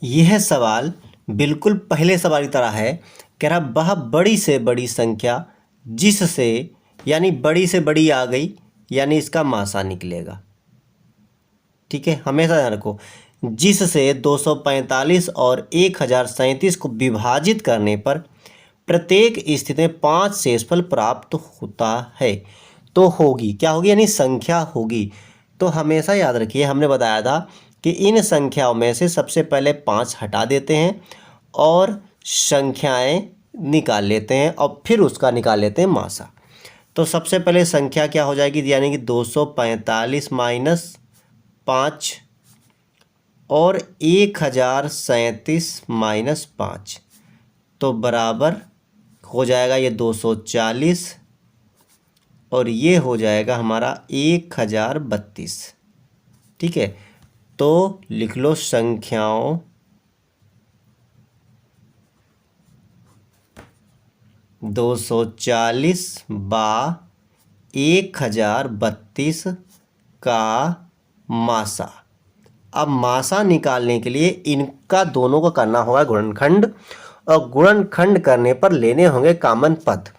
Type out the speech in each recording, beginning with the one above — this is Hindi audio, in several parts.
यह सवाल बिल्कुल पहले सवाल की तरह है। कह रहा वह बड़ी से बड़ी संख्या जिससे, यानी बड़ी से बड़ी आ गई, यानी इसका मासा निकलेगा। ठीक है, हमेशा ध्यान रखो, जिससे 245 और 1037 को विभाजित करने पर प्रत्येक स्थिति में 5 शेषफल प्राप्त होता है। तो होगी क्या होगी, यानी संख्या होगी। तो हमेशा याद रखिए, हमने बताया था कि इन संख्याओं में से सबसे पहले 5 हटा देते हैं और संख्याएं निकाल लेते हैं और फिर उसका निकाल लेते हैं मासा। तो सबसे पहले संख्या क्या हो जाएगी, यानी कि 245 माइनस 5 और 1037 माइनस 5, तो बराबर हो जाएगा ये 240 और ये हो जाएगा हमारा 1032। ठीक है, तो लिख लो संख्याओं 240 बा 1032 का मासा। अब मासा निकालने के लिए इनका दोनों को करना होगा गुणनखंड, और गुणनखंड करने पर लेने होंगे कॉमन पद।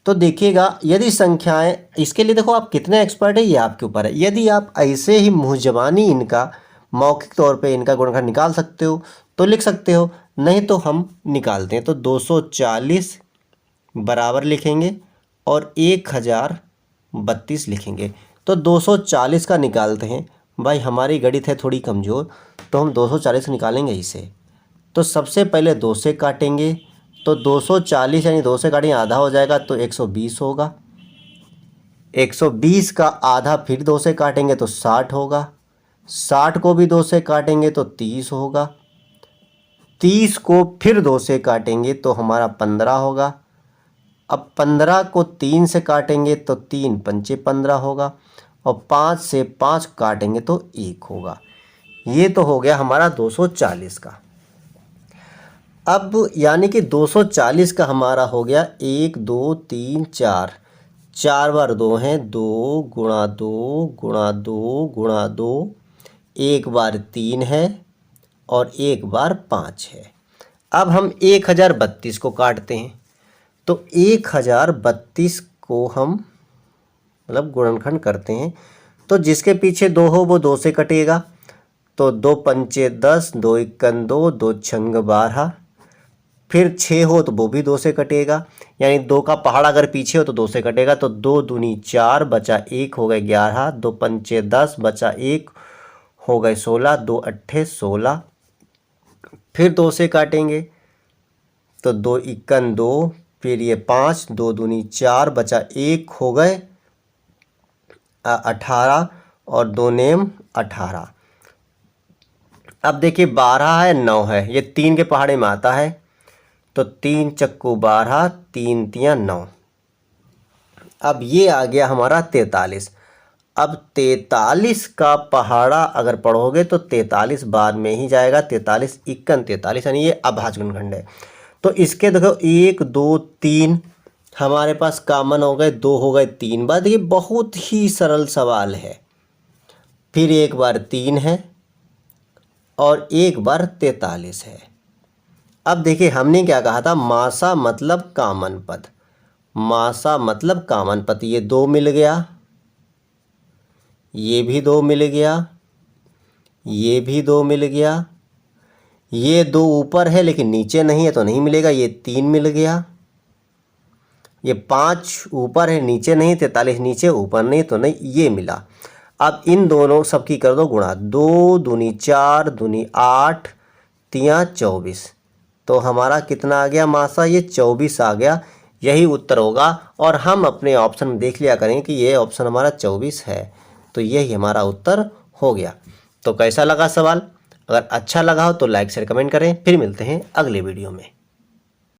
तो देखिएगा, यदि संख्याएं, इसके लिए देखो आप कितने एक्सपर्ट है ये आपके ऊपर है। यदि आप ऐसे ही मुँह ज़बानी इनका मौखिक तौर पे इनका गुणनखंड निकाल सकते हो तो लिख सकते हो, नहीं तो हम निकालते हैं। तो 240 बराबर लिखेंगे और 1032 लिखेंगे। तो 240 का निकालते हैं। भाई हमारी गणित है थोड़ी कमज़ोर, तो हम 240 निकालेंगे इसे। तो सबसे पहले 2 से काटेंगे, तो 240 यानी 2 से काटेंगे आधा हो जाएगा तो 120 होगा। 120 का आधा फिर 2 से काटेंगे तो 60 होगा। 60 को भी 2 से काटेंगे तो 30 होगा। 30 को फिर 2 से काटेंगे तो हमारा 15 होगा। अब 15 को 3 से काटेंगे तो 3 पंचे 15 होगा, और 5 से 5 काटेंगे तो 1 होगा। ये तो हो गया हमारा 240 का। अब यानी कि 240 का हमारा हो गया 1 2 3 4, 4 बार 2 हैं, 2 गुणा 2 गुणा 2 गुणा 2, 1 बार 3 है और 1 बार 5 है। अब हम 1032 को काटते हैं, तो 1032 को हम मतलब गुणनखंड करते हैं, तो जिसके पीछे 2 हो वो 2 से कटेगा। तो 2 पंचे 10, 2 इक्कन 2, 2 छंग 12, फिर 6 हो तो वो भी 2 से कटेगा, यानी 2 का पहाड़ अगर पीछे हो तो 2 से कटेगा। तो 2 दूनी 4 बचा 1 हो गए 11, 2 पंचे 10 बचा 1 हो गए 16, 2 अट्ठे 16, फिर 2 से काटेंगे तो 2 इक्कन 2, फिर ये 5, 2 दूनी 4 बचा 1 हो गए 18 और 2 नेम 18। अब देखिए 12 है 9 है, ये 3 के पहाड़े में आता है, तो 3 चक्कू 12, 3 तियां 9। अब ये आ गया हमारा 43। अब 43 का पहाड़ा अगर पढ़ोगे तो 43 बाद में ही जाएगा, 43 इक्कन 43, यानी ये अभाज्य गुणनखंड है। तो इसके देखो 1 2 3 हमारे पास कॉमन हो गए, 2 हो गए 3 बार। देखिए बहुत ही सरल सवाल है। फिर 1 बार 3 है और 1 बार 43 है। अब देखिए हमने क्या कहा था, मासा मतलब कॉमन पद, मासा मतलब कॉमन पद। ये 2 मिल गया, ये भी 2 मिल गया, ये भी 2 मिल गया, ये 2 ऊपर है लेकिन नीचे नहीं है तो नहीं मिलेगा, ये 3 मिल गया, ये 5 ऊपर है नीचे नहीं, 43 नीचे ऊपर नहीं तो नहीं, ये मिला। अब इन दोनों सबकी कर दो गुणा, 2 दूनी 4 दूनी 8 तियां 24, तो हमारा कितना आ गया मासा, ये 24 आ गया। यही उत्तर होगा, और हम अपने ऑप्शन में देख लिया करें कि ये ऑप्शन हमारा 24 है, तो यही हमारा उत्तर हो गया। तो कैसा लगा सवाल? अगर अच्छा लगा हो तो लाइक शेयर कमेंट करें। फिर मिलते हैं अगले वीडियो में।